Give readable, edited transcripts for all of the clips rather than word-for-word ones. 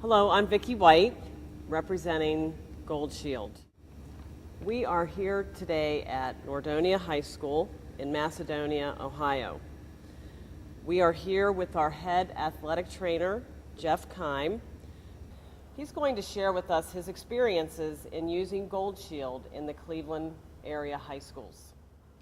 Hello, I'm Vicki White, representing Goldshield. We are here today at Nordonia High School in Macedonia, Ohio. We are here with our head athletic trainer, Jeff Keim. He's going to share with us his experiences in using Goldshield in the Cleveland area high schools.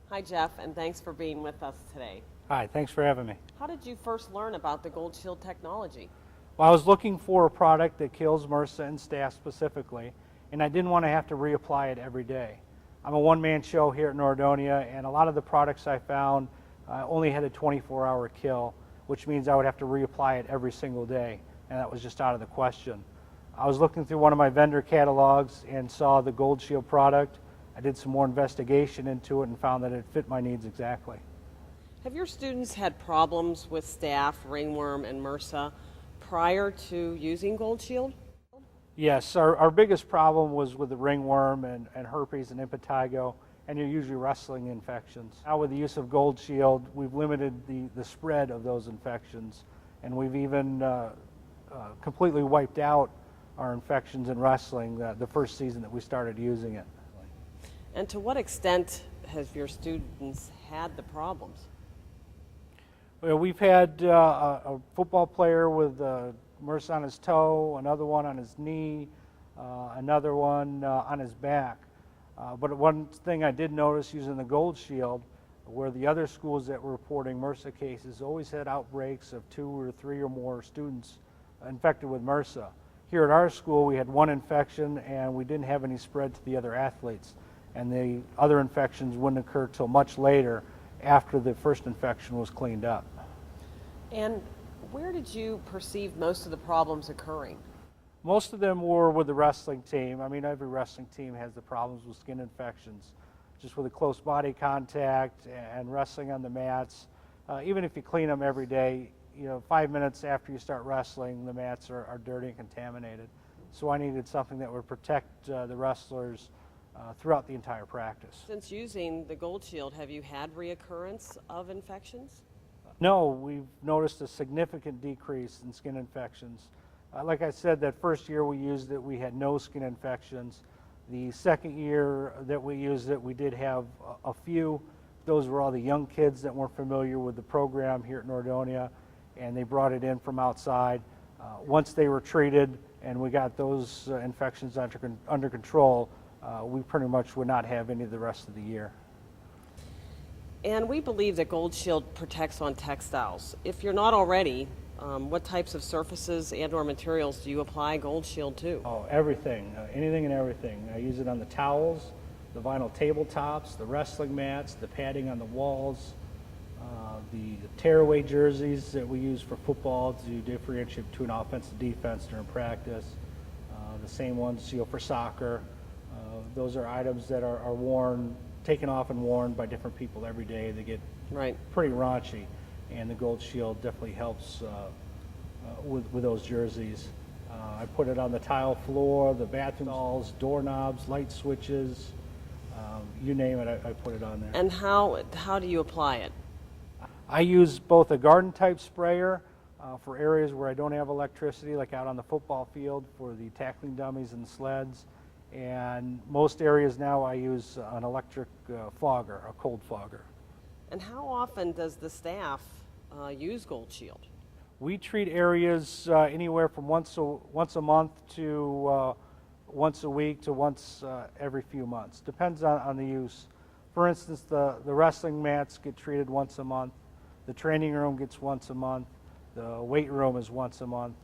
Hi, Jeff, and thanks for being with us today. Hi, thanks for having me. How did you first learn about the Goldshield technology? Well, I was looking for a product that kills MRSA and staph specifically, and I didn't want to have to reapply it every day. I'm a one-man show here at Nordonia, and a lot of the products I found only had a 24-hour kill, which means I would have to reapply it every single day, and that was just out of the question. I was looking through one of my vendor catalogs and saw the Goldshield product. I did some more investigation into it and found that it fit my needs exactly. Have your students had problems with staph, ringworm, and MRSA prior to using Goldshield? Yes, our biggest problem was with the ringworm and herpes and impetigo, and you're usually wrestling infections. Now with the use of Goldshield, we've limited the spread of those infections, and we've even completely wiped out our infections in wrestling the first season that we started using it. And to what extent have your students had the problems? Well, we've had a football player with MRSA on his toe, another one on his knee, another one on his back. But one thing I did notice using the Goldshield, where the other schools that were reporting MRSA cases always had outbreaks of 2 or 3 or more students infected with MRSA. Here at our school, we had one infection and we didn't have any spread to the other athletes. And the other infections wouldn't occur till much later after the first infection was cleaned up. And where did you perceive most of the problems occurring? Most of them were with the wrestling team. I mean, every wrestling team has the problems with skin infections, just with the close body contact and wrestling on the mats. Even if you clean them every day, 5 minutes after you start wrestling, the mats are dirty and contaminated. So I needed something that would protect the wrestlers throughout the entire practice. Since using the Goldshield, have you had reoccurrence of infections? No, we've noticed a significant decrease in skin infections. Like I said, that first year we used it, we had no skin infections. The second year that we used it, we did have a few. Those were all the young kids that weren't familiar with the program here at Nordonia, and they brought it in from outside. Once they were treated and we got those infections under control, we pretty much would not have any of the rest of the year. And we believe that Goldshield protects on textiles. If you're not already, what types of surfaces and or materials do you apply Goldshield to? Oh, everything, anything and everything. I use it on the towels, the vinyl tabletops, the wrestling mats, the padding on the walls, the tearaway jerseys that we use for football to differentiate between offense and defense during practice, the same ones for soccer. Those are items that are worn, taken off and worn by different people every day. They get pretty raunchy, and the Goldshield definitely helps with those jerseys. I put it on the tile floor, the bathroom stalls, doorknobs, light switches, you name it, I put it on there. And how do you apply it? I use both a garden type sprayer for areas where I don't have electricity, like out on the football field for the tackling dummies and sleds. And most areas now I use an electric fogger, a cold fogger. And how often does the staff use Goldshield? We treat areas anywhere from once a month to once a week to once every few months. Depends on the use. For instance, the wrestling mats get treated once a month. The training room gets once a month. The weight room is once a month.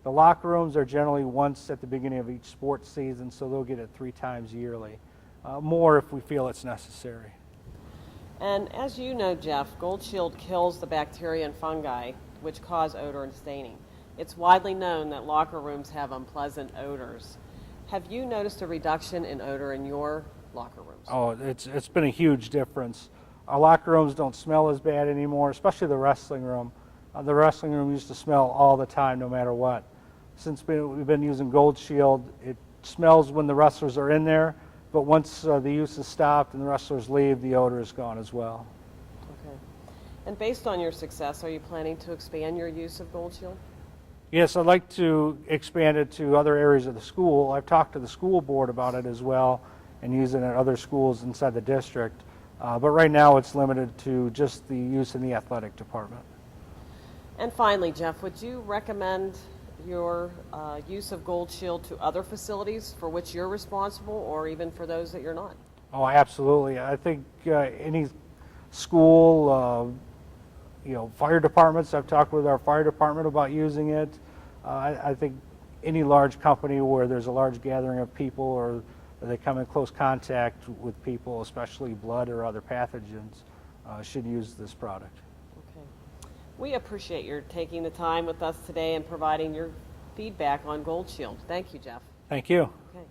The locker rooms are generally once at the beginning of each sports season, so they'll get it 3 times yearly. More if we feel it's necessary. And as you know, Jeff, Goldshield kills the bacteria and fungi which cause odor and staining. It's widely known that locker rooms have unpleasant odors. Have you noticed a reduction in odor in your locker rooms? Oh, it's been a huge difference. Our locker rooms don't smell as bad anymore, especially the wrestling room. The wrestling room used to smell all the time, no matter what. Since we've been using Goldshield, it smells when the wrestlers are in there, but once the use is stopped and the wrestlers leave, the odor is gone as well. Okay. And based on your success, are you planning to expand your use of Goldshield? Yes, I'd like to expand it to other areas of the school. I've talked to the school board about it as well and using it at other schools inside the district. But right now it's limited to just the use in the athletic department. And finally, Jeff, would you recommend your use of Goldshield to other facilities for which you're responsible, or even for those that you're not? Oh, absolutely. I think any school, fire departments, I've talked with our fire department about using it. I think any large company where there's a large gathering of people or they come in close contact with people, especially blood or other pathogens, should use this product. Okay. We appreciate your taking the time with us today and providing your feedback on Goldshield. Thank you, Jeff. Thank you. Okay.